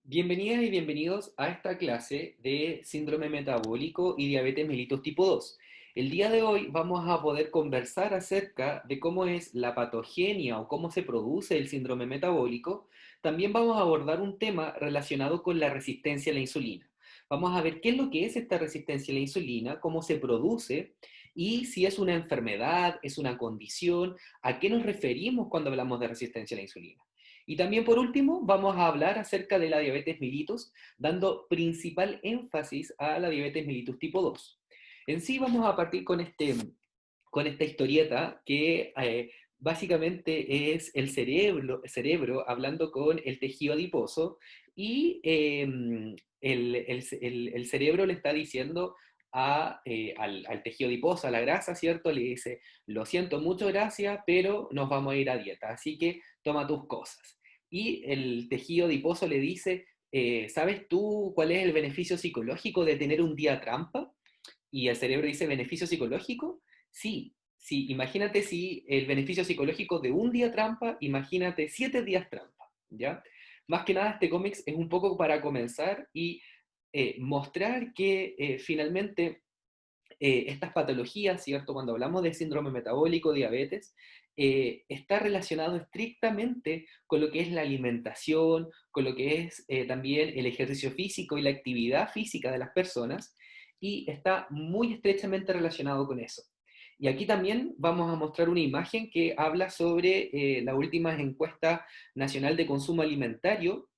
Bienvenidas y bienvenidos a esta clase de síndrome metabólico y diabetes mellitus tipo 2. El día de hoy vamos a poder conversar acerca de cómo es la patogenia o cómo se produce el síndrome metabólico. También vamos a abordar un tema relacionado con la resistencia a la insulina. Vamos a ver qué es lo que es esta resistencia a la insulina, cómo se produce y si es una enfermedad, es una condición, a qué nos referimos cuando hablamos de resistencia a la insulina. Y también por último vamos a hablar acerca de la diabetes mellitus, dando principal énfasis a la diabetes mellitus tipo 2. En sí vamos a partir con esta historieta que básicamente es el cerebro hablando con el tejido adiposo y el cerebro le está diciendo al tejido adiposo, a la grasa, ¿cierto? Le dice, lo siento mucho, gracias, pero nos vamos a ir a dieta, así que toma tus cosas. Y el tejido adiposo le dice, ¿sabes tú cuál es el beneficio psicológico de tener un día trampa? Y el cerebro dice, ¿beneficio psicológico? Sí, sí, imagínate si el beneficio psicológico de un día trampa, imagínate 7 días trampa, ¿ya? Más que nada este cómics es un poco para comenzar y mostrar que finalmente estas patologías, ¿cierto? Cuando hablamos de síndrome metabólico, diabetes, está relacionado estrictamente con lo que es la alimentación, con lo que es también el ejercicio físico y la actividad física de las personas, y está muy estrechamente relacionado con eso. Y aquí también vamos a mostrar una imagen que habla sobre la última encuesta nacional de consumo alimentario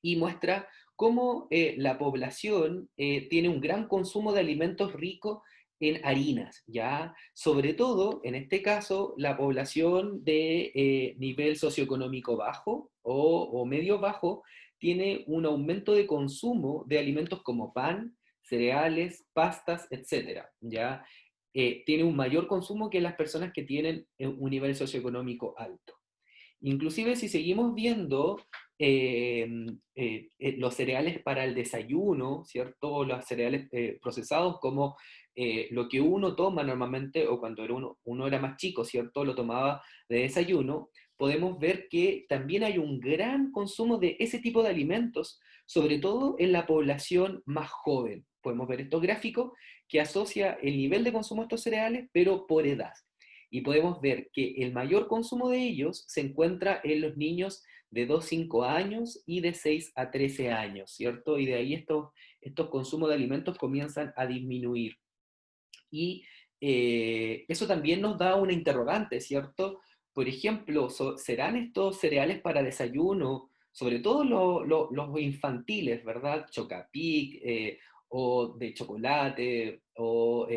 y muestra cómo la población tiene un gran consumo de alimentos ricos en harinas, ¿ya? Sobre todo, en este caso, la población de nivel socioeconómico bajo o medio bajo tiene un aumento de consumo de alimentos como pan, cereales, pastas, etcétera, ¿ya? Tiene un mayor consumo que las personas que tienen un nivel socioeconómico alto. Inclusive si seguimos viendo eh, los cereales para el desayuno, ¿cierto? Los cereales procesados como lo que uno toma normalmente, o cuando uno era más chico, ¿cierto? Lo tomaba de desayuno, podemos ver que también hay un gran consumo de ese tipo de alimentos, sobre todo en la población más joven. Podemos ver estos gráficos que asocia el nivel de consumo de estos cereales, pero por edad. Y podemos ver que el mayor consumo de ellos se encuentra en los niños de 2 a 5 años y de 6 a 13 años, ¿cierto? Y de ahí estos consumos de alimentos comienzan a disminuir. Y eso también nos da una interrogante, ¿cierto? Por ejemplo, ¿serán estos cereales para desayuno, sobre todo los infantiles, ¿verdad? Chocapic, o de chocolate, o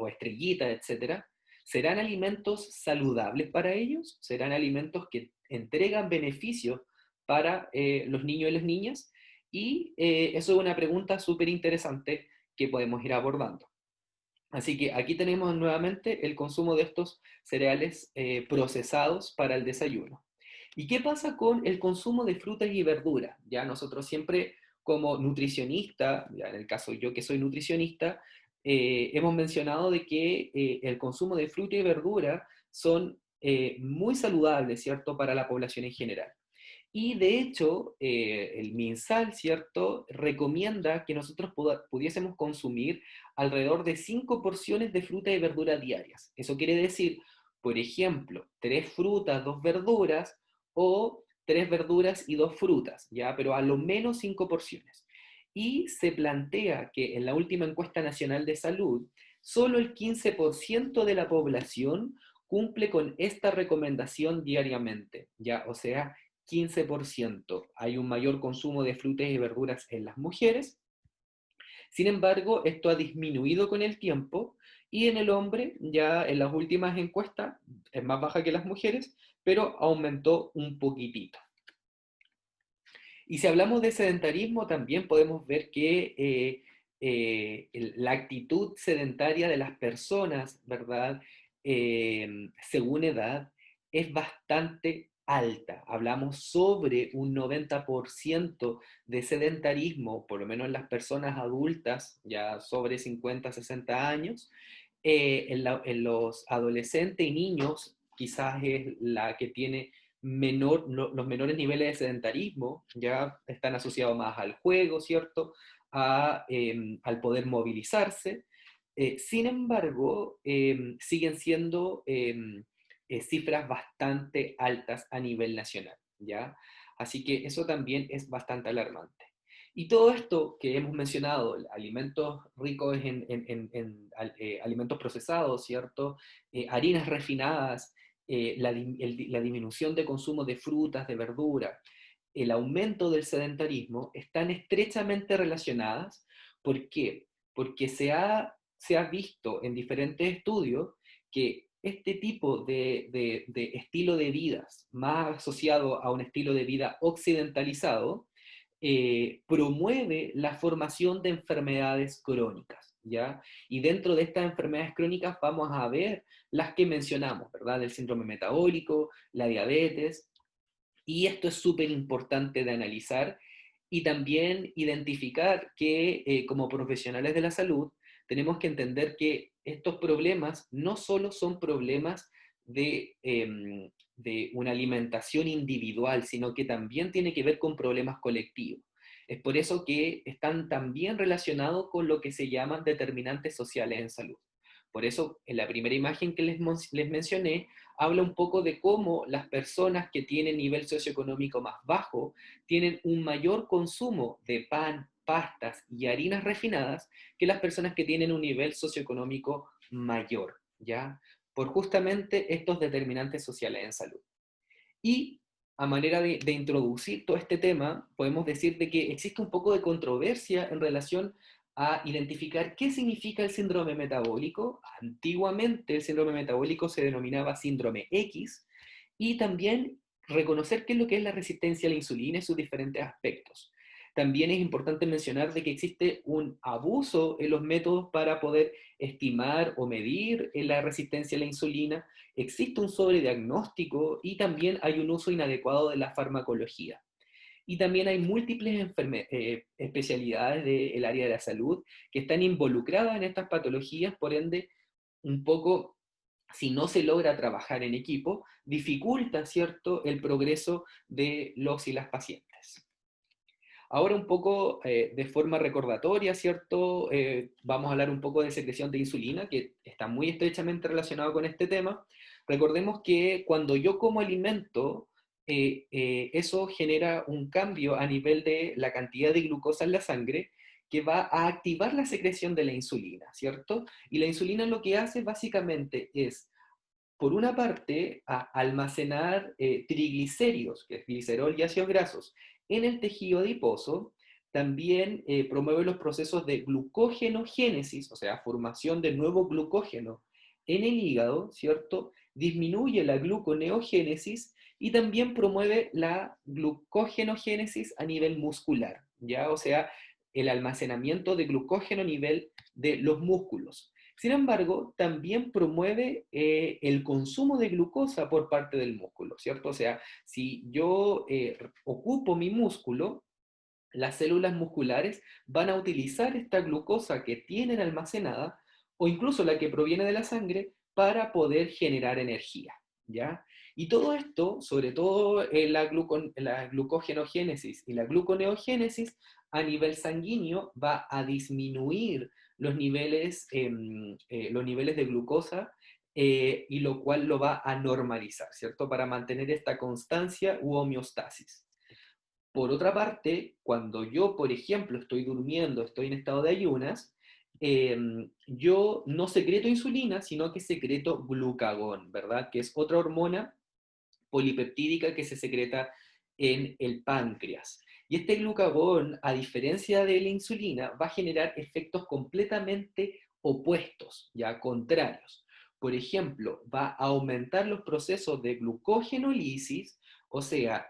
estrellita, etcétera? ¿Serán alimentos saludables para ellos? ¿Serán alimentos que entregan beneficios para los niños y las niñas? Y eso es una pregunta súper interesante que podemos ir abordando. Así que aquí tenemos nuevamente el consumo de estos cereales procesados para el desayuno. ¿Y qué pasa con el consumo de frutas y verduras? Ya nosotros siempre como nutricionista, ya en el caso yo que soy nutricionista, hemos mencionado de que el consumo de fruta y verdura son muy saludables, ¿cierto?, para la población en general. Y de hecho, el MinSal, ¿cierto?, recomienda que nosotros pudiésemos consumir alrededor de 5 porciones de fruta y verdura diarias. Eso quiere decir, por ejemplo, 3 frutas, 2 verduras, o 3 verduras y 2 frutas, ¿ya? Pero a lo menos 5 porciones. Y se plantea que en la última encuesta nacional de salud, solo el 15% de la población cumple con esta recomendación diariamente, ¿ya? O sea, 15%. Hay un mayor consumo de frutas y verduras en las mujeres. Sin embargo, esto ha disminuido con el tiempo y en el hombre, ya en las últimas encuestas, es más baja que las mujeres, pero aumentó un poquitito. Y si hablamos de sedentarismo, también podemos ver que la actitud sedentaria de las personas, ¿verdad? Según edad, es bastante alta. Hablamos sobre un 90% de sedentarismo, por lo menos en las personas adultas, ya sobre 50, 60 años. En los adolescentes y niños, quizás es la que tiene los menores niveles de sedentarismo ya están asociados más al juego, ¿cierto? Al poder movilizarse. Sin embargo, siguen siendo cifras bastante altas a nivel nacional, ¿ya? Así que eso también es bastante alarmante. Y todo esto que hemos mencionado, alimentos ricos en alimentos procesados, ¿cierto? Harinas refinadas, la disminución de consumo de frutas, de verduras, el aumento del sedentarismo, están estrechamente relacionadas. ¿Por qué? Porque se ha visto en diferentes estudios que este tipo de estilo de vida, más asociado a un estilo de vida occidentalizado, promueve la formación de enfermedades crónicas, ¿ya? Y dentro de estas enfermedades crónicas vamos a ver las que mencionamos, ¿verdad? El síndrome metabólico, la diabetes, y esto es súper importante de analizar y también identificar que como profesionales de la salud tenemos que entender que estos problemas no solo son problemas de una alimentación individual, sino que también tiene que ver con problemas colectivos. Es por eso que están también relacionados con lo que se llaman determinantes sociales en salud. Por eso, en la primera imagen que les mencioné, habla un poco de cómo las personas que tienen nivel socioeconómico más bajo tienen un mayor consumo de pan, pastas y harinas refinadas que las personas que tienen un nivel socioeconómico mayor, ¿ya? Por justamente estos determinantes sociales en salud. Y a manera de introducir todo este tema, podemos decir de que existe un poco de controversia en relación a identificar qué significa el síndrome metabólico. Antiguamente el síndrome metabólico se denominaba síndrome X, y también reconocer qué es lo que es la resistencia a la insulina y sus diferentes aspectos. También es importante mencionar de que existe un abuso en los métodos para poder estimar o medir la resistencia a la insulina. Existe un sobrediagnóstico y también hay un uso inadecuado de la farmacología. Y también hay múltiples especialidades del área de la salud que están involucradas en estas patologías, por ende, un poco, si no se logra trabajar en equipo, dificulta, ¿cierto?, el progreso de los y las pacientes. Ahora un poco de forma recordatoria, ¿cierto? Vamos a hablar un poco de secreción de insulina, que está muy estrechamente relacionado con este tema. Recordemos que cuando yo como alimento, eso genera un cambio a nivel de la cantidad de glucosa en la sangre que va a activar la secreción de la insulina, ¿cierto? Y la insulina lo que hace básicamente es, por una parte, a almacenar triglicéridos, que es glicerol y ácidos grasos, en el tejido adiposo. También promueve los procesos de glucógenogénesis, o sea, formación de nuevo glucógeno en el hígado, ¿cierto? Disminuye la gluconeogénesis y también promueve la glucogenogénesis a nivel muscular, ¿ya? O sea, el almacenamiento de glucógeno a nivel de los músculos. Sin embargo, también promueve el consumo de glucosa por parte del músculo, ¿cierto? O sea, si yo ocupo mi músculo, las células musculares van a utilizar esta glucosa que tienen almacenada, o incluso la que proviene de la sangre, para poder generar energía, ¿ya? Y todo esto, sobre todo la glucogenogénesis y la gluconeogénesis, a nivel sanguíneo va a disminuir los niveles de glucosa, y lo cual lo va a normalizar, ¿cierto? Para mantener esta constancia u homeostasis. Por otra parte, cuando yo, por ejemplo, estoy durmiendo, estoy en estado de ayunas, yo no secreto insulina, sino que secreto glucagón, ¿verdad? Que es otra hormona polipeptídica que se secreta en el páncreas. Y este glucagón, a diferencia de la insulina, va a generar efectos completamente opuestos, ya contrarios. Por ejemplo, va a aumentar los procesos de glucogenolisis, o sea,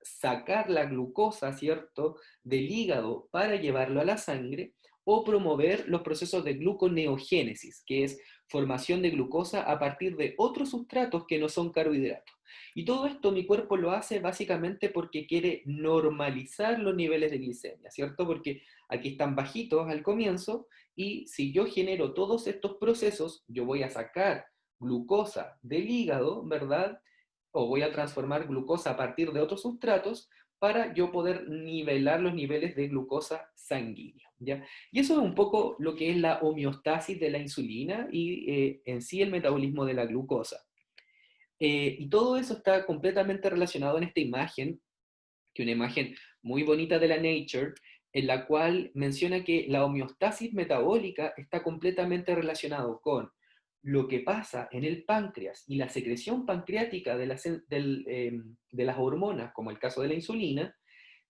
sacar la glucosa, ¿cierto?, del hígado para llevarlo a la sangre, o promover los procesos de gluconeogénesis, que es formación de glucosa a partir de otros sustratos que no son carbohidratos. Y todo esto mi cuerpo lo hace básicamente porque quiere normalizar los niveles de glicemia, ¿cierto? Porque aquí están bajitos al comienzo, y si yo genero todos estos procesos, yo voy a sacar glucosa del hígado, ¿verdad? o voy a transformar glucosa a partir de otros sustratos para yo poder nivelar los niveles de glucosa sanguínea, ¿ya? Y eso es un poco lo que es la homeostasis de la insulina y en sí el metabolismo de la glucosa. Y todo eso está completamente relacionado en esta imagen, que es una imagen muy bonita de la Nature, en la cual menciona que la homeostasis metabólica está completamente relacionado con lo que pasa en el páncreas y la secreción pancreática de las hormonas, como el caso de la insulina,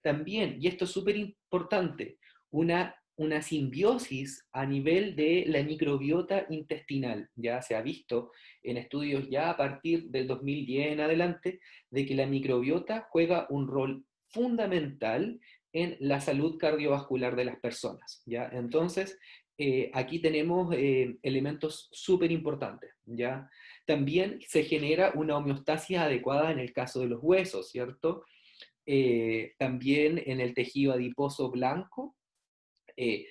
también, y esto es súper importante, una simbiosis a nivel de la microbiota intestinal. Ya se ha visto en estudios ya a partir del 2010 en adelante, de que la microbiota juega un rol fundamental en la salud cardiovascular de las personas, ¿ya? Entonces, aquí tenemos elementos súper importantes, ¿ya? También se genera una homeostasis adecuada en el caso de los huesos, ¿cierto? También en el tejido adiposo blanco, eh,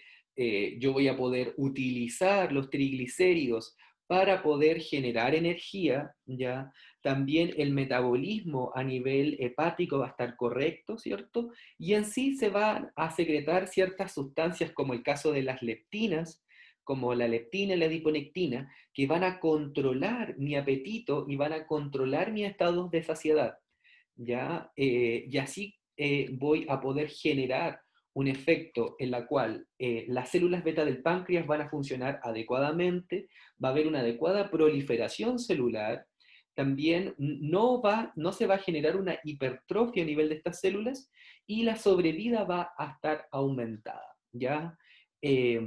yo voy a poder utilizar los triglicéridos para poder generar energía, ¿ya? También el metabolismo a nivel hepático va a estar correcto, ¿cierto? Y en sí se van a secretar ciertas sustancias, como el caso de las leptinas, como la leptina y la adiponectina, que van a controlar mi apetito y van a controlar mis estados de saciedad. ¿Ya? Y así voy a poder generar un efecto en la cual las células beta del páncreas van a funcionar adecuadamente, va a haber una adecuada proliferación celular, también no se va a generar una hipertrofia a nivel de estas células y la sobrevida va a estar aumentada, ¿ya? Eh,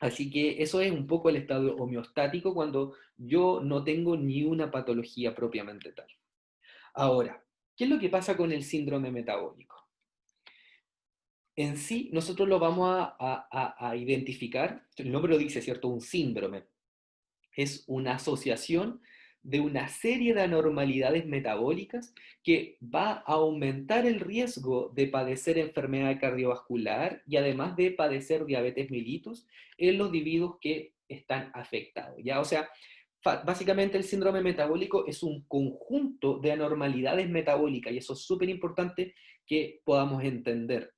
Así que eso es un poco el estado homeostático cuando yo no tengo ni una patología propiamente tal. Ahora, ¿qué es lo que pasa con el síndrome metabólico? En sí, nosotros lo vamos a identificar, el nombre lo dice, ¿cierto? Un síndrome. Es una asociación de una serie de anormalidades metabólicas que va a aumentar el riesgo de padecer enfermedad cardiovascular y además de padecer diabetes mellitus en los individuos que están afectados, ¿ya? O sea, básicamente el síndrome metabólico es un conjunto de anormalidades metabólicas y eso es súper importante que podamos entender.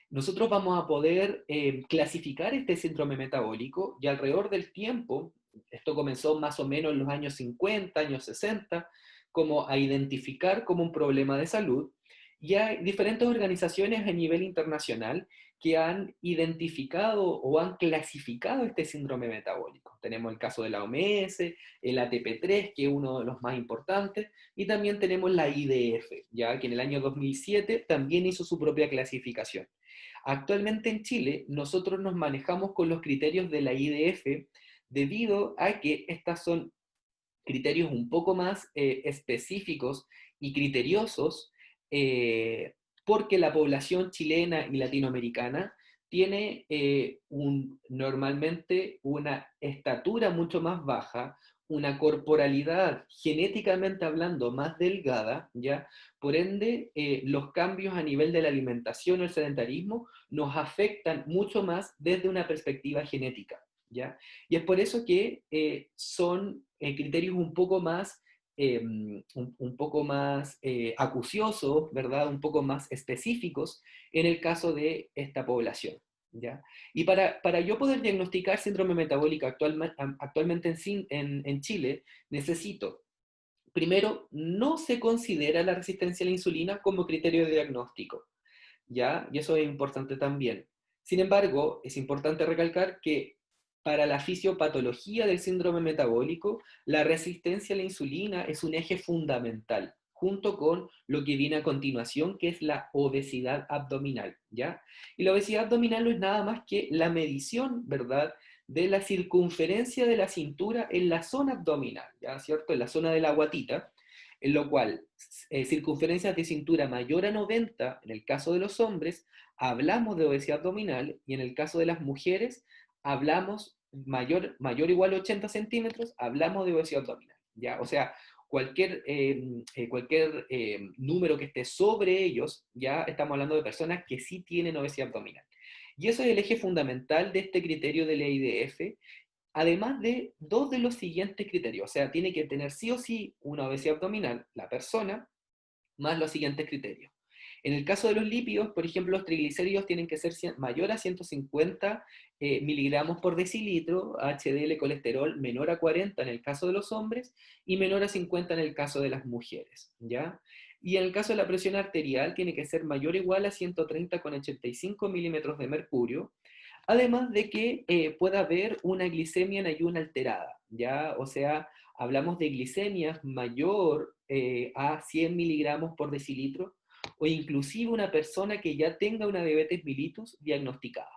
Nosotros vamos a poder clasificar este síndrome metabólico y alrededor del tiempo, esto comenzó más o menos en los años 50, años 60, como a identificar como un problema de salud, y hay diferentes organizaciones a nivel internacional que han identificado o han clasificado este síndrome metabólico. Tenemos el caso de la OMS, el ATP3, que es uno de los más importantes, y también tenemos la IDF, ya que en el año 2007 también hizo su propia clasificación. Actualmente en Chile nosotros nos manejamos con los criterios de la IDF debido a que estas son criterios un poco más específicos y criteriosos, porque la población chilena y latinoamericana tiene normalmente una estatura mucho más baja, una corporalidad genéticamente hablando más delgada, ¿ya? Por ende, los cambios a nivel de la alimentación o el sedentarismo nos afectan mucho más desde una perspectiva genética, ¿ya? Y es por eso que son criterios un poco más acuciosos, ¿verdad? Un poco más específicos en el caso de esta población, ¿ya? Y para yo poder diagnosticar síndrome metabólico actualmente en Chile, necesito, primero, no se considera la resistencia a la insulina como criterio de diagnóstico, ¿ya? Y eso es importante también. Sin embargo, es importante recalcar que para la fisiopatología del síndrome metabólico, la resistencia a la insulina es un eje fundamental, junto con lo que viene a continuación, que es la obesidad abdominal, ¿ya? Y la obesidad abdominal no es nada más que la medición, ¿verdad?, de la circunferencia de la cintura en la zona abdominal, ¿ya? ¿Cierto? En la zona de la guatita, en lo cual circunferencias de cintura mayor a 90, en el caso de los hombres, hablamos de obesidad abdominal, y en el caso de las mujeres, hablamos mayor o igual a 80 centímetros, hablamos de obesidad abdominal, ¿ya? O sea, cualquier número que esté sobre ellos, ya estamos hablando de personas que sí tienen obesidad abdominal. Y eso es el eje fundamental de este criterio de la IDF, además de dos de los siguientes criterios. O sea, tiene que tener sí o sí una obesidad abdominal, la persona, más los siguientes criterios. En el caso de los lípidos, por ejemplo, los triglicéridos tienen que ser mayor a 150 miligramos por decilitro, HDL colesterol menor a 40 en el caso de los hombres y menor a 50 en el caso de las mujeres, ¿ya? Y en el caso de la presión arterial tiene que ser mayor o igual a 130,85 milímetros de mercurio, además de que pueda haber una glicemia en ayuno alterada, ¿ya? O sea, hablamos de glicemias mayor a 100 miligramos por decilitro, o inclusive una persona que ya tenga una diabetes mellitus diagnosticada.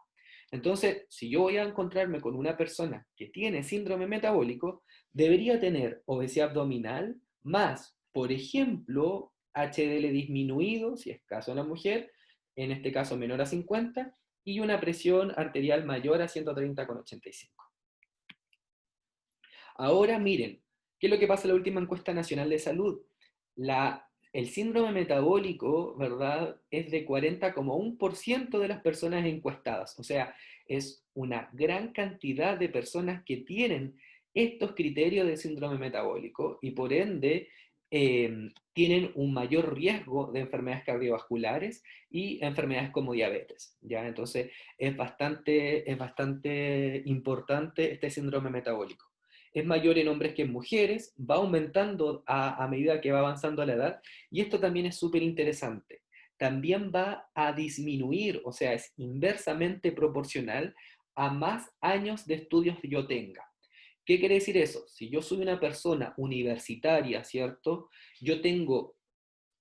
Entonces, si yo voy a encontrarme con una persona que tiene síndrome metabólico, debería tener obesidad abdominal más, por ejemplo, HDL disminuido, si es caso de la mujer, en este caso menor a 50, y una presión arterial mayor a 130,85. Ahora miren, ¿qué es lo que pasa en la última encuesta nacional de salud? El síndrome metabólico, ¿verdad?, es de 40,1% de las personas encuestadas. O sea, es una gran cantidad de personas que tienen estos criterios de síndrome metabólico y por ende tienen un mayor riesgo de enfermedades cardiovasculares y enfermedades como diabetes, ¿ya? Entonces es bastante importante este síndrome metabólico. Es mayor en hombres que en mujeres, va aumentando a medida que va avanzando la edad, y esto también es súper interesante. También va a disminuir, o sea, es inversamente proporcional a más años de estudios que yo tenga. ¿Qué quiere decir eso? Si yo soy una persona universitaria, ¿cierto? Yo tengo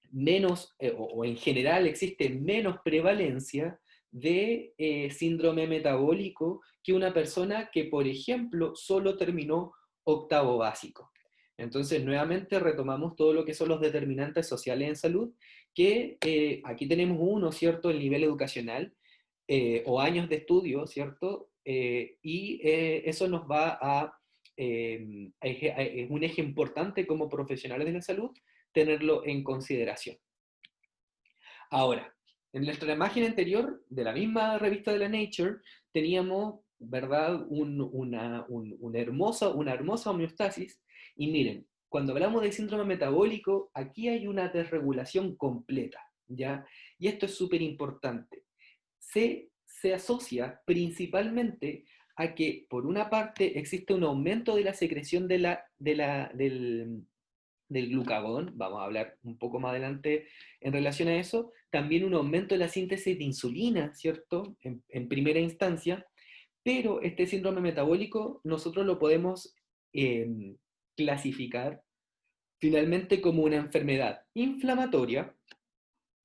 menos, o en general existe menos prevalencia de síndrome metabólico que una persona que, por ejemplo, solo terminó octavo básico. Entonces, nuevamente retomamos todo lo que son los determinantes sociales en salud, que aquí tenemos uno, ¿cierto?, el nivel educacional o años de estudio, ¿cierto? Y eso nos va es un eje importante como profesionales de la salud tenerlo en consideración. Ahora, en nuestra imagen anterior, de la misma revista de la Nature, teníamos, ¿verdad?, una hermosa homeostasis. Y miren, cuando hablamos de síndrome metabólico, aquí hay una desregulación completa, ¿ya? Y esto es súper importante. Se asocia principalmente a que, por una parte, existe un aumento de la secreción del glucagón, vamos a hablar un poco más adelante en relación a eso, también un aumento de la síntesis de insulina, ¿cierto? En primera instancia, pero este síndrome metabólico nosotros lo podemos eh, clasificar finalmente como una enfermedad inflamatoria,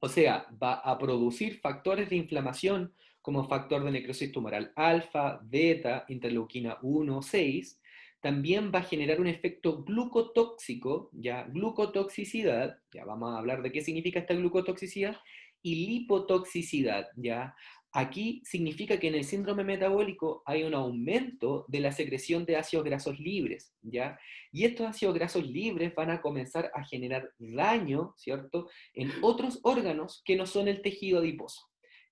o sea, va a producir factores de inflamación como factor de necrosis tumoral alfa, beta, interleuquina 1, 6. También va a generar un efecto glucotóxico, ya glucotoxicidad, ya vamos a hablar de qué significa esta glucotoxicidad, y lipotoxicidad, ya. Aquí significa que en el síndrome metabólico hay un aumento de la secreción de ácidos grasos libres, ¿ya? Y estos ácidos grasos libres van a comenzar a generar daño, ¿cierto?, en otros órganos que no son el tejido adiposo,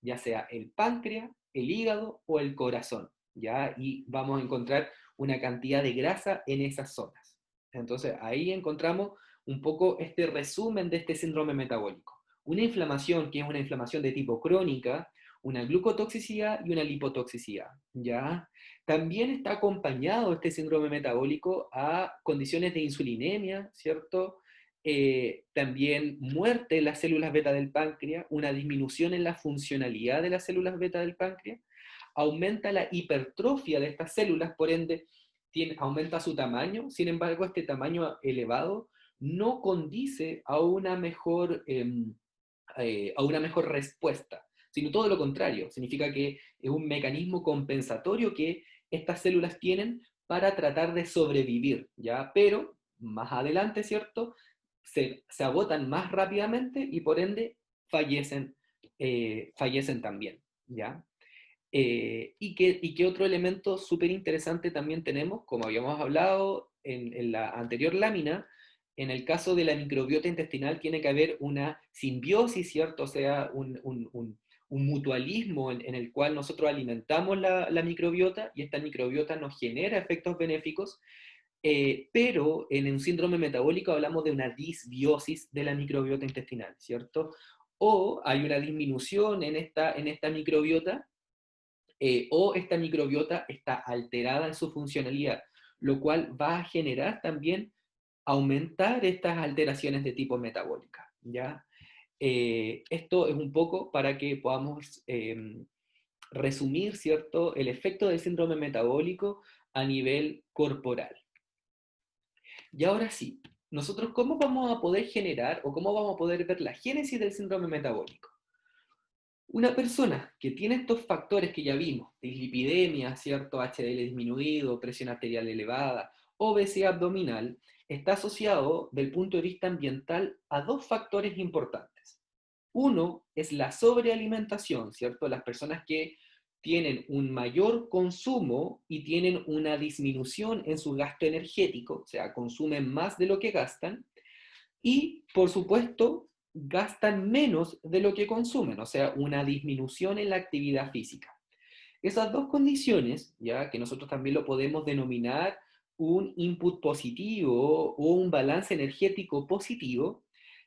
ya sea el páncreas, el hígado o el corazón, ¿ya? Y vamos a encontrar una cantidad de grasa en esas zonas. Entonces ahí encontramos un poco este resumen de este síndrome metabólico. Una inflamación que es una inflamación de tipo crónica, una glucotoxicidad y una lipotoxicidad, ¿ya? También está acompañado este síndrome metabólico a condiciones de insulinemia, ¿cierto? También muerte de las células beta del páncreas, una disminución en la funcionalidad de las células beta del páncreas, aumenta la hipertrofia de estas células, por ende aumenta su tamaño. Sin embargo, este tamaño elevado no condice a una mejor respuesta, sino todo lo contrario. Significa que es un mecanismo compensatorio que estas células tienen para tratar de sobrevivir, ¿ya? Pero más adelante, ¿cierto?, se agotan más rápidamente y por ende fallecen también, ¿ya? ¿Y qué otro elemento súper interesante también tenemos? Como habíamos hablado en la anterior lámina, en el caso de la microbiota intestinal tiene que haber una simbiosis, ¿cierto? O sea, un mutualismo en el cual nosotros alimentamos la microbiota y esta microbiota nos genera efectos benéficos, pero en un síndrome metabólico hablamos de una disbiosis de la microbiota intestinal, ¿cierto? O hay una disminución en esta microbiota, o esta microbiota está alterada en su funcionalidad, lo cual va a generar también aumentar estas alteraciones de tipo metabólica, ¿ya? Esto es un poco para que podamos resumir, ¿cierto?, el efecto del síndrome metabólico a nivel corporal. Y ahora sí, nosotros cómo vamos a poder generar o cómo vamos a poder ver la génesis del síndrome metabólico. Una persona que tiene estos factores que ya vimos, dislipidemia, ¿cierto?, HDL disminuido, presión arterial elevada, obesidad abdominal, está asociado, del punto de vista ambiental, a dos factores importantes. Uno es la sobrealimentación, ¿cierto? Las personas que tienen un mayor consumo y tienen una disminución en su gasto energético, o sea, consumen más de lo que gastan, y, por supuesto, gastan menos de lo que consumen, o sea, una disminución en la actividad física. Esas dos condiciones, ya que nosotros también lo podemos denominar un input positivo o un balance energético positivo,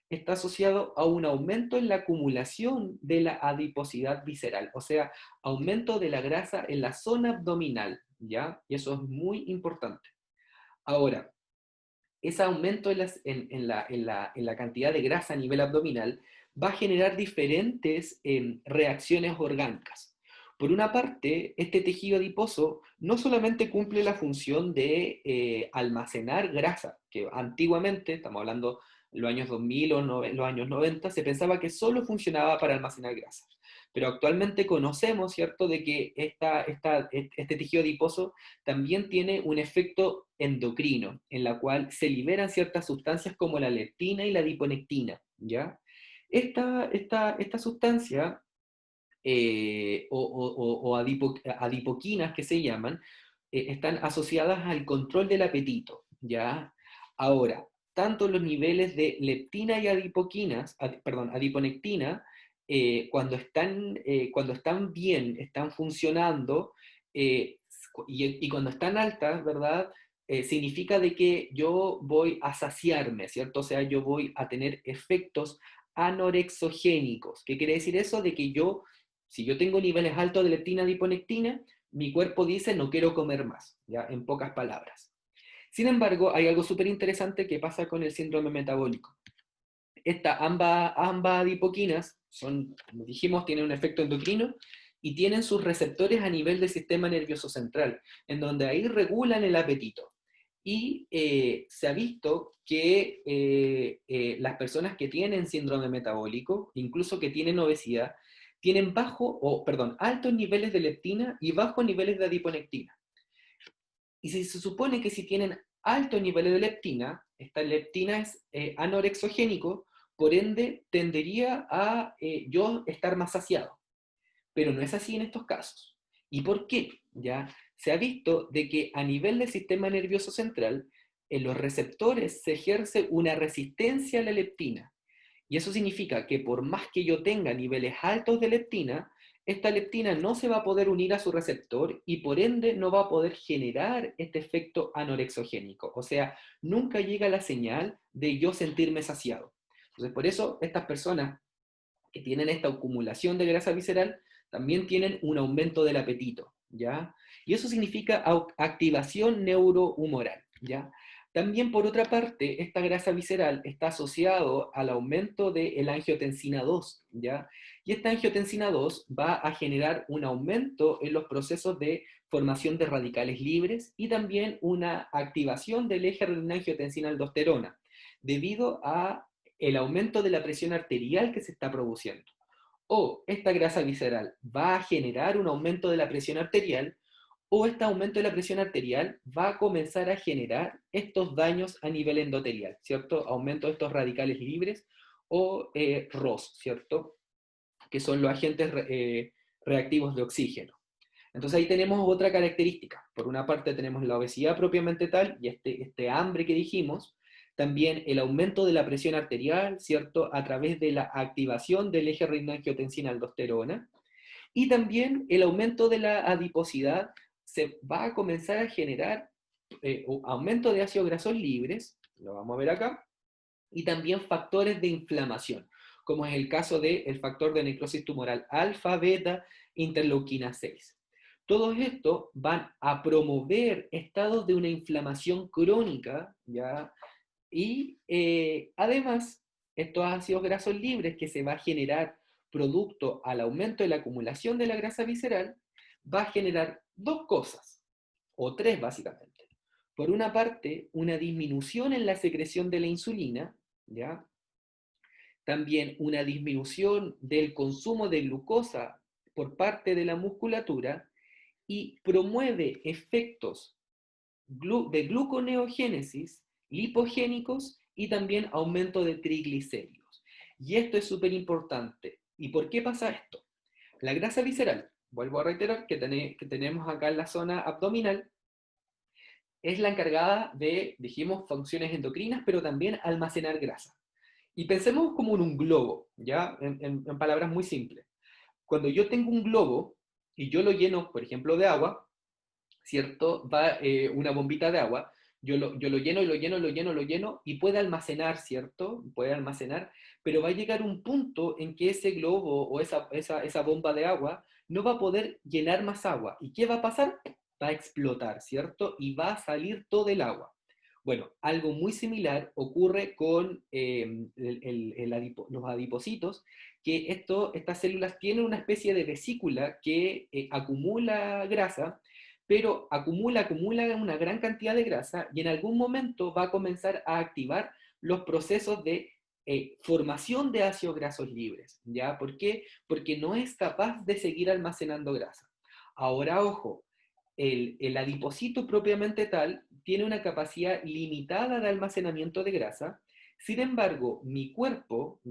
está asociado a un aumento en la acumulación de la adiposidad visceral, o sea, aumento de la grasa en la zona abdominal, ¿ya? Y eso es muy importante. Ahora, ese aumento en la cantidad de grasa a nivel abdominal va a generar diferentes reacciones orgánicas. Por una parte, este tejido adiposo no solamente cumple la función de almacenar grasa, que antiguamente, estamos hablando de los años 2000 o los años 90, se pensaba que solo funcionaba para almacenar grasa. Pero actualmente conocemos, ¿cierto?, de que este tejido adiposo también tiene un efecto endocrino, en la cual se liberan ciertas sustancias como la leptina y la adiponectina, ¿ya? Esta sustancia, adipoquinas que se llaman, están asociadas al control del apetito, ¿ya? Ahora, tanto los niveles de leptina y adiponectina, cuando están bien, están funcionando, y cuando están altas, ¿verdad? Significa de que yo voy a saciarme, ¿cierto? O sea, yo voy a tener efectos anorexogénicos. ¿Qué quiere decir eso? De que si yo tengo niveles altos de leptina, adiponectina, mi cuerpo dice no quiero comer más, ¿ya? En pocas palabras. Sin embargo, hay algo súper interesante que pasa con el síndrome metabólico. Ambas adipoquinas son, como dijimos, tienen un efecto endocrino y tienen sus receptores a nivel del sistema nervioso central, en donde ahí regulan el apetito. Y se ha visto que las personas que tienen síndrome metabólico, incluso que tienen obesidad, tienen altos niveles de leptina y bajos niveles de adiponectina. Y se supone que si tienen altos niveles de leptina, esta leptina es anorexogénico, por ende tendería a yo estar más saciado. Pero no es así en estos casos. ¿Y por qué? Ya se ha visto de que a nivel del sistema nervioso central, en los receptores se ejerce una resistencia a la leptina. Y eso significa que por más que yo tenga niveles altos de leptina, esta leptina no se va a poder unir a su receptor y por ende no va a poder generar este efecto anorexogénico. O sea, nunca llega la señal de yo sentirme saciado. Entonces, por eso estas personas que tienen esta acumulación de grasa visceral también tienen un aumento del apetito, ¿ya? Y eso significa activación neurohumoral, ¿ya? También, por otra parte, esta grasa visceral está asociado al aumento de la angiotensina 2, ¿ya? Y esta angiotensina 2 va a generar un aumento en los procesos de formación de radicales libres y también una activación del eje renina-angiotensina-aldosterona, debido a el aumento de la presión arterial que se está produciendo. O esta grasa visceral va a generar un aumento de la presión arterial, o este aumento de la presión arterial va a comenzar a generar estos daños a nivel endotelial, ¿cierto? Aumento de estos radicales libres o ROS, ¿cierto? Que son los agentes reactivos de oxígeno. Entonces ahí tenemos otra característica. Por una parte tenemos la obesidad propiamente tal y este hambre que dijimos. también el aumento de la presión arterial, ¿cierto? A través de la activación del eje renina-angiotensina-aldosterona, y también el aumento de la adiposidad se va a comenzar a generar aumento de ácidos grasos libres, lo vamos a ver acá, y también factores de inflamación, como es el caso del factor de necrosis tumoral alfa, beta, interleuquina 6. Todos estos van a promover estados de una inflamación crónica, ¿ya? Y además, estos ácidos grasos libres que se va a generar producto al aumento de la acumulación de la grasa visceral, va a generar dos cosas, o tres básicamente. Por una parte, una disminución en la secreción de la insulina, ¿ya? También una disminución del consumo de glucosa por parte de la musculatura y promueve efectos de gluconeogénesis, lipogénicos y también aumento de triglicéridos. Y esto es súper importante. ¿Y por qué pasa esto? La grasa visceral, vuelvo a reiterar que tenemos acá en la zona abdominal, es la encargada de, dijimos, funciones endocrinas, pero también almacenar grasa. Y pensemos como en un globo, ¿ya? En palabras muy simples. Cuando yo tengo un globo y yo lo lleno, por ejemplo, de agua, ¿cierto? Va una bombita de agua, yo lo lleno y lo lleno, lo lleno, lo lleno, y puede almacenar, ¿cierto? Puede almacenar, pero va a llegar un punto en que ese globo o esa bomba de agua no va a poder llenar más agua. ¿Y qué va a pasar? Va a explotar, ¿cierto? Y va a salir todo el agua. Bueno, algo muy similar ocurre con los adipocitos, que estas células tienen una especie de vesícula que acumula grasa, pero acumula una gran cantidad de grasa y en algún momento va a comenzar a activar los procesos de formación de ácidos grasos libres. ¿Ya? ¿Por qué? Porque no es capaz de seguir almacenando grasa. Ahora, ojo, el adipocito propiamente tal tiene una capacidad limitada de almacenamiento de grasa. Sin embargo, mi cuerpo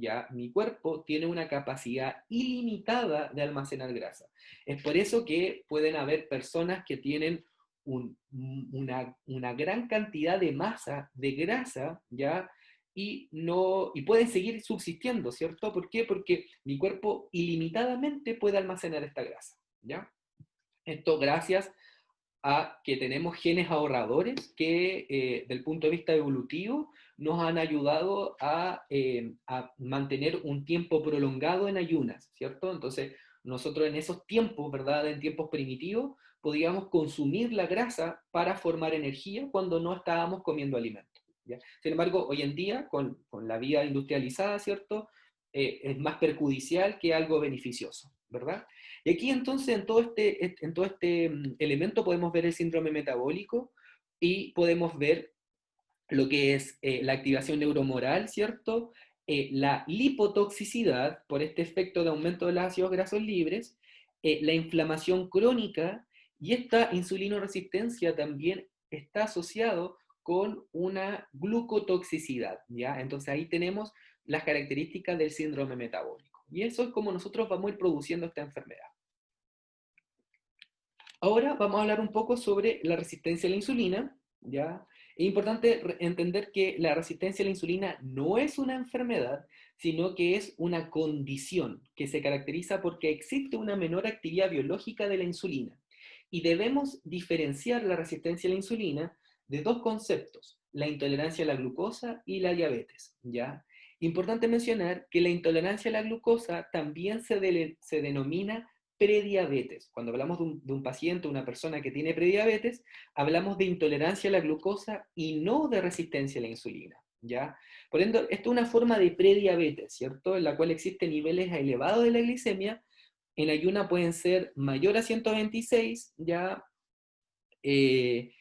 tiene una capacidad ilimitada de almacenar grasa. Es por eso que pueden haber personas que tienen una gran cantidad de masa de grasa, ¿ya? Y pueden seguir subsistiendo, ¿cierto? ¿Por qué? Porque mi cuerpo ilimitadamente puede almacenar esta grasa, ¿ya? Esto gracias a que tenemos genes ahorradores que, del punto de vista evolutivo, nos han ayudado a mantener un tiempo prolongado en ayunas, ¿cierto? Entonces, nosotros en esos tiempos, ¿verdad? En tiempos primitivos, podíamos consumir la grasa para formar energía cuando no estábamos comiendo alimentos, ¿ya? Sin embargo, hoy en día, con la vida industrializada, ¿cierto? Es más perjudicial que algo beneficioso, ¿verdad? Y aquí entonces en todo este elemento podemos ver el síndrome metabólico y podemos ver lo que es la activación neuromoral, ¿cierto? La lipotoxicidad por este efecto de aumento de los ácidos grasos libres, la inflamación crónica y esta insulinoresistencia también está asociado con una glucotoxicidad, ¿ya? Entonces ahí tenemos las características del síndrome metabólico. Y eso es como nosotros vamos a ir produciendo esta enfermedad. Ahora vamos a hablar un poco sobre la resistencia a la insulina, ¿ya? Es importante entender que la resistencia a la insulina no es una enfermedad, sino que es una condición que se caracteriza porque existe una menor actividad biológica de la insulina. Y debemos diferenciar la resistencia a la insulina de dos conceptos, la intolerancia a la glucosa y la diabetes, ¿ya? Importante mencionar que la intolerancia a la glucosa también se denomina prediabetes. Cuando hablamos de un paciente, una persona que tiene prediabetes, hablamos de intolerancia a la glucosa y no de resistencia a la insulina, ¿ya? Por ende, esto es una forma de prediabetes, ¿cierto? En la cual existen niveles elevados de la glicemia, en ayuna pueden ser mayor a 126, ¿ya? Eh,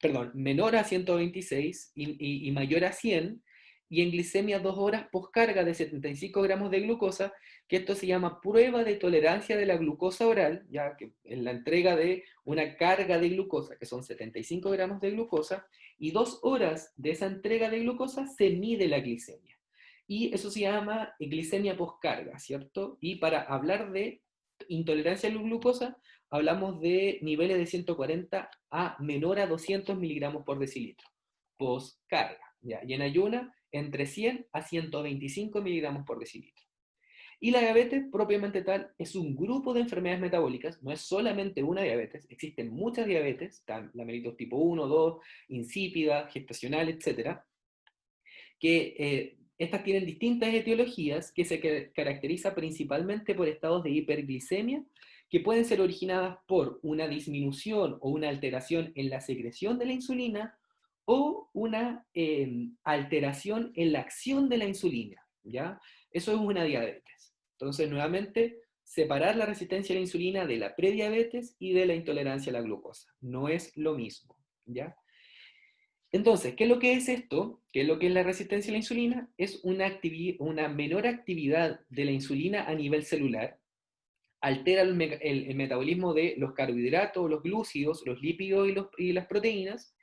perdón, menor a 126 y mayor a 100, y en glicemia 2 horas poscarga de 75 gramos de glucosa, que esto se llama prueba de tolerancia de la glucosa oral, ya que en la entrega de una carga de glucosa, que son 75 gramos de glucosa, y 2 horas de esa entrega de glucosa se mide la glicemia. Y eso se llama glicemia poscarga, ¿cierto? Y para hablar de intolerancia a la glucosa, hablamos de niveles de 140 a menor a 200 miligramos por decilitro. post-carga, ¿ya? Y en ayuna, entre 100 a 125 miligramos por decilitro. Y la diabetes, propiamente tal, es un grupo de enfermedades metabólicas, no es solamente una diabetes, existen muchas diabetes, la mellitus tipo 1, 2, insípida, gestacional, etcétera, que estas tienen distintas etiologías que se caracterizan principalmente por estados de hiperglicemia que pueden ser originadas por una disminución o una alteración en la secreción de la insulina o una alteración en la acción de la insulina, ¿ya? Eso es una diabetes. Entonces, nuevamente, separar la resistencia a la insulina de la prediabetes y de la intolerancia a la glucosa. No es lo mismo, ¿ya? Entonces, ¿qué es lo que es esto? ¿Qué es lo que es la resistencia a la insulina? Es una menor actividad de la insulina a nivel celular, altera el metabolismo de los carbohidratos, los glúcidos, los lípidos y las proteínas.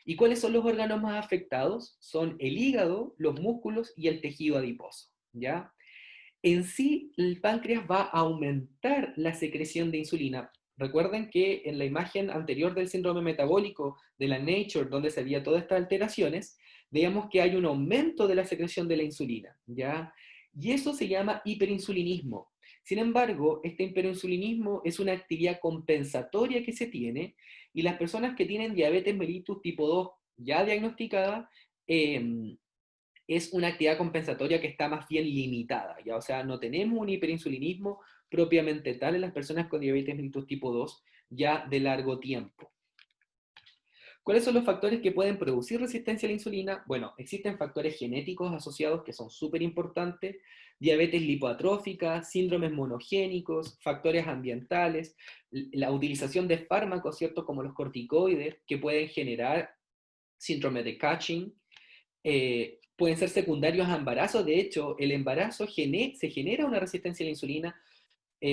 ¿Y cuáles son los órganos más afectados? Son el hígado, los músculos y el tejido adiposo, ¿ya? En sí, el páncreas va a aumentar la secreción de insulina. Recuerden que en la imagen anterior del síndrome metabólico de la Nature, donde se veía todas estas alteraciones, veíamos que hay un aumento de la secreción de la insulina, ¿ya? Y eso se llama hiperinsulinismo. Sin embargo, este hiperinsulinismo es una actividad compensatoria que se tiene, y las personas que tienen diabetes mellitus tipo 2 ya diagnosticada, es una actividad compensatoria que está más bien limitada, ¿ya? O sea, no tenemos un hiperinsulinismo propiamente tal en las personas con diabetes mellitus tipo 2 ya de largo tiempo. ¿Cuáles son los factores que pueden producir resistencia a la insulina? Bueno, existen factores genéticos asociados que son súper importantes, diabetes lipoatrófica, síndromes monogénicos, factores ambientales, la utilización de fármacos, ¿cierto? Como los corticoides, que pueden generar síndrome de Cushing, pueden ser secundarios a embarazo. De hecho, el embarazo se genera una resistencia a la insulina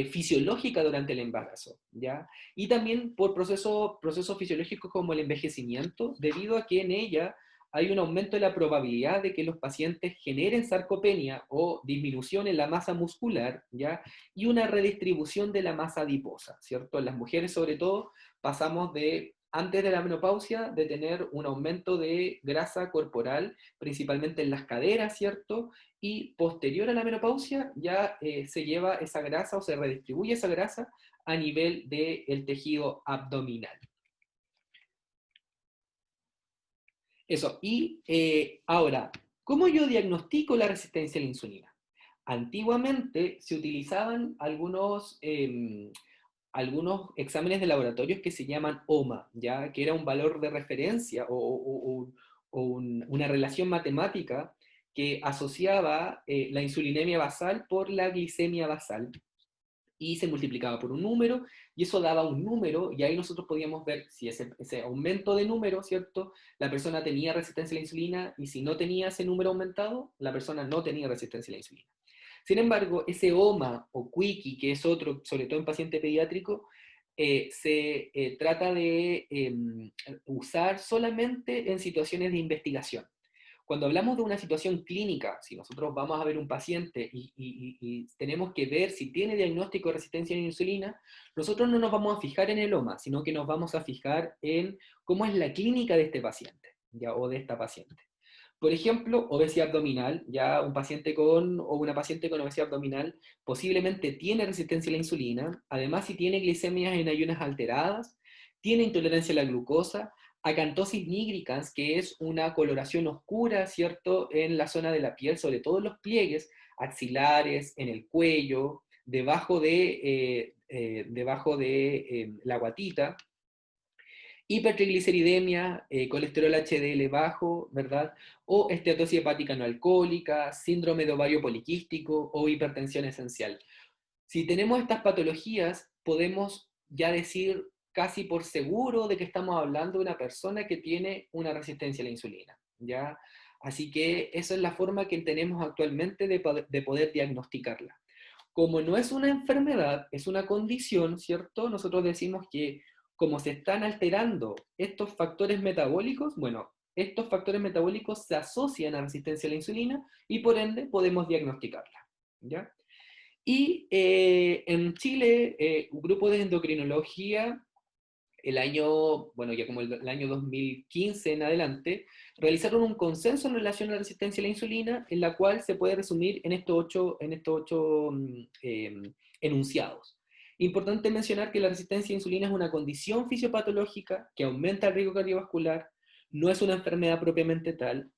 fisiológica durante el embarazo, ¿ya? Y también por procesos fisiológicos como el envejecimiento, debido a que en ella hay un aumento de la probabilidad de que los pacientes generen sarcopenia o disminución en la masa muscular, ¿ya? Y una redistribución de la masa adiposa, ¿cierto? En las mujeres, sobre todo, pasamos de, antes de la menopausia, de tener un aumento de grasa corporal, principalmente en las caderas, ¿cierto? Y posterior a la menopausia ya se lleva esa grasa o se redistribuye esa grasa a nivel del tejido abdominal. Eso, y ahora, ¿cómo yo diagnostico la resistencia a la insulina? Antiguamente se utilizaban algunos exámenes de laboratorios que se llaman OMA, ¿ya? Que era un valor de referencia o una relación matemática que asociaba la insulinemia basal por la glicemia basal y se multiplicaba por un número y eso daba un número y ahí nosotros podíamos ver si ese aumento de número, ¿cierto? La persona tenía resistencia a la insulina y si no tenía ese número aumentado, la persona no tenía resistencia a la insulina. Sin embargo, ese OMA o Quickie, que es otro, sobre todo en paciente pediátrico, se trata de usar solamente en situaciones de investigación. Cuando hablamos de una situación clínica, si nosotros vamos a ver un paciente y tenemos que ver si tiene diagnóstico de resistencia a la insulina, nosotros no nos vamos a fijar en el OMA, sino que nos vamos a fijar en cómo es la clínica de este paciente, ¿ya? O de esta paciente. Por ejemplo, obesidad abdominal, ya un paciente o una paciente con obesidad abdominal posiblemente tiene resistencia a la insulina, además si tiene glicemias en ayunas alteradas, tiene intolerancia a la glucosa, acantosis nigricans, que es una coloración oscura, ¿cierto?, en la zona de la piel, sobre todo en los pliegues axilares, en el cuello, debajo de la guatita, hipertrigliceridemia, colesterol HDL bajo, ¿verdad? O esteatosis hepática no alcohólica, síndrome de ovario poliquístico o hipertensión esencial. Si tenemos estas patologías, podemos ya decir casi por seguro de que estamos hablando de una persona que tiene una resistencia a la insulina, ¿ya? Así que esa es la forma que tenemos actualmente de poder diagnosticarla. Como no es una enfermedad, es una condición, ¿cierto? Nosotros decimos que como se están alterando estos factores metabólicos, bueno, estos factores metabólicos se asocian a resistencia a la insulina y por ende podemos diagnosticarla, ¿ya? Y en Chile, un grupo de endocrinología el año, bueno, ya como el año 2015 en adelante, realizaron un consenso en relación a la resistencia a la insulina, en la cual se puede resumir en estos ocho enunciados. Importante mencionar que la resistencia a la insulina es una condición fisiopatológica que aumenta el riesgo cardiovascular, no es una enfermedad propiamente tal,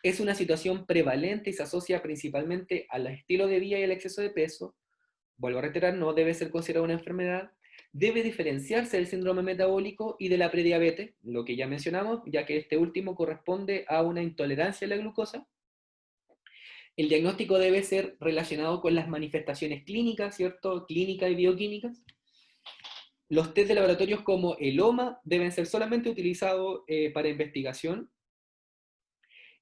es una situación prevalente y se asocia principalmente al estilo de vida y al exceso de peso. Vuelvo a reiterar, no debe ser considerada una enfermedad, debe diferenciarse del síndrome metabólico y de la prediabetes, lo que ya mencionamos, ya que este último corresponde a una intolerancia a la glucosa. El diagnóstico debe ser relacionado con las manifestaciones clínicas, ¿cierto? Clínicas y bioquímicas. Los test de laboratorios como el OMA deben ser solamente utilizados para investigación.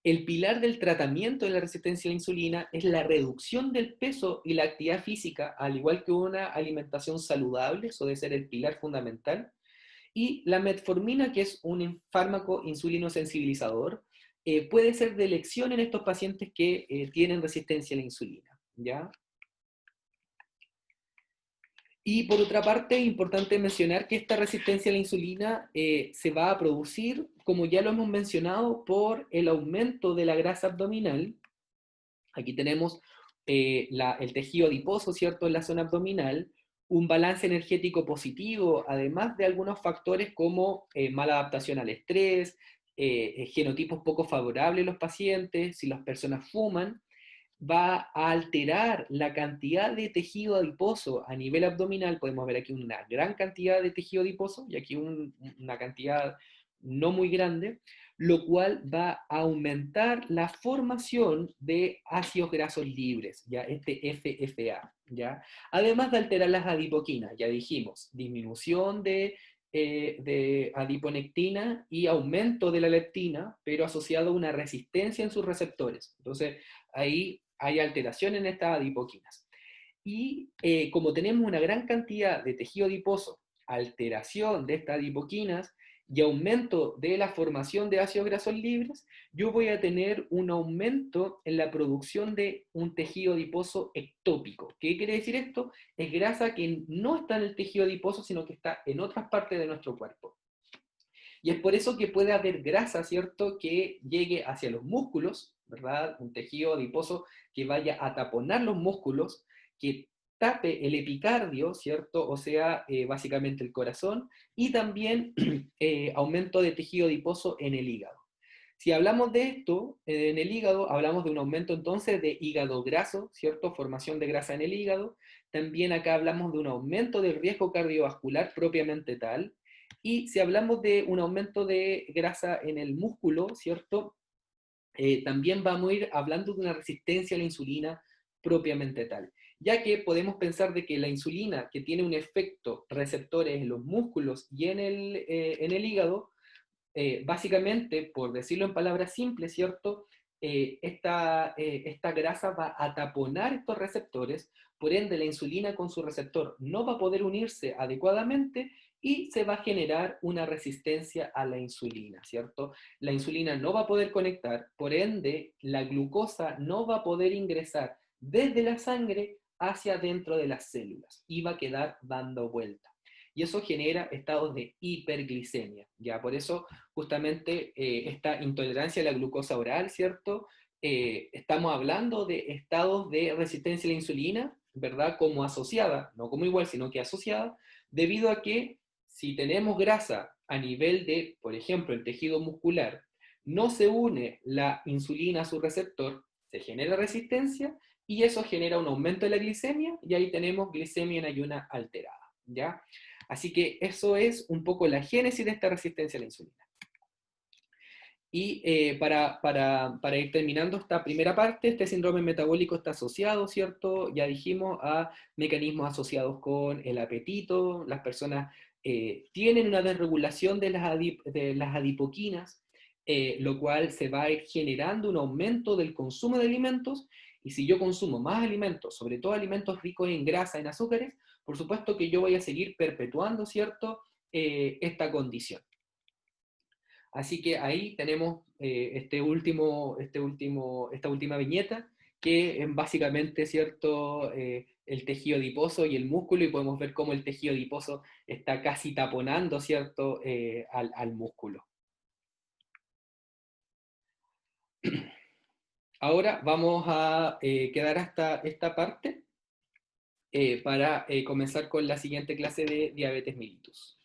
El pilar del tratamiento de la resistencia a la insulina es la reducción del peso y la actividad física, al igual que una alimentación saludable, eso debe ser el pilar fundamental. Y la metformina, que es un fármaco insulinosensibilizador, puede ser de elección en estos pacientes que tienen resistencia a la insulina, ¿ya? Y por otra parte, es importante mencionar que esta resistencia a la insulina se va a producir, como ya lo hemos mencionado, por el aumento de la grasa abdominal. Aquí tenemos el tejido adiposo, ¿cierto?, en la zona abdominal, un balance energético positivo, además de algunos factores como mala adaptación al estrés, genotipos poco favorables en los pacientes, si las personas fuman, va a alterar la cantidad de tejido adiposo a nivel abdominal. Podemos ver aquí una gran cantidad de tejido adiposo y aquí una cantidad no muy grande, lo cual va a aumentar la formación de ácidos grasos libres, ya este FFA, ¿ya? Además de alterar las adipoquinas, ya dijimos, disminución de adiponectina y aumento de la leptina, pero asociado a una resistencia en sus receptores. Entonces, ahí hay alteración en estas adipoquinas. Y como tenemos una gran cantidad de tejido adiposo, alteración de estas adipoquinas y aumento de la formación de ácidos grasos libres, yo voy a tener un aumento en la producción de un tejido adiposo ectópico. ¿Qué quiere decir esto? Es grasa que no está en el tejido adiposo, sino que está en otras partes de nuestro cuerpo. Y es por eso que puede haber grasa, ¿cierto?, que llegue hacia los músculos, ¿verdad? Un tejido adiposo que vaya a taponar los músculos, que tape el epicardio, ¿cierto? O sea, básicamente el corazón, y también aumento de tejido adiposo en el hígado. Si hablamos de esto, en el hígado, hablamos de un aumento entonces de hígado graso, ¿cierto? Formación de grasa en el hígado. También acá hablamos de un aumento del riesgo cardiovascular propiamente tal. Y si hablamos de un aumento de grasa en el músculo, ¿cierto? También vamos a ir hablando de una resistencia a la insulina propiamente tal, ya que podemos pensar de que la insulina, que tiene un efecto receptores en los músculos y en el hígado, básicamente, por decirlo en palabras simples, ¿cierto? Esta grasa va a taponar estos receptores, por ende la insulina con su receptor no va a poder unirse adecuadamente y se va a generar una resistencia a la insulina, ¿cierto? La insulina no va a poder conectar, por ende la glucosa no va a poder ingresar desde la sangre hacia dentro de las células y va a quedar dando vuelta. Y eso genera estados de hiperglicemia, ¿ya? Por eso justamente esta intolerancia a la glucosa oral, ¿cierto? Estamos hablando de estados de resistencia a la insulina, ¿verdad? Como asociada, no como igual, sino que asociada, debido a que si tenemos grasa a nivel de, por ejemplo, el tejido muscular, no se une la insulina a su receptor, se genera resistencia y eso genera un aumento de la glicemia y ahí tenemos glicemia en ayuna alterada, ¿ya? Así que eso es un poco la génesis de esta resistencia a la insulina. Y para ir terminando esta primera parte, este síndrome metabólico está asociado, ¿cierto? Ya dijimos, a mecanismos asociados con el apetito. Las personas tienen una desregulación de las adipoquinas, lo cual se va a ir generando un aumento del consumo de alimentos. Y si yo consumo más alimentos, sobre todo alimentos ricos en grasa, en azúcares, por supuesto que yo voy a seguir perpetuando, ¿cierto?, esta condición. Así que ahí tenemos esta última viñeta, que es básicamente, ¿cierto?, el tejido adiposo y el músculo y podemos ver cómo el tejido adiposo está casi taponando, ¿cierto?, al músculo. Ahora vamos a quedar hasta esta parte para comenzar con la siguiente clase de diabetes mellitus.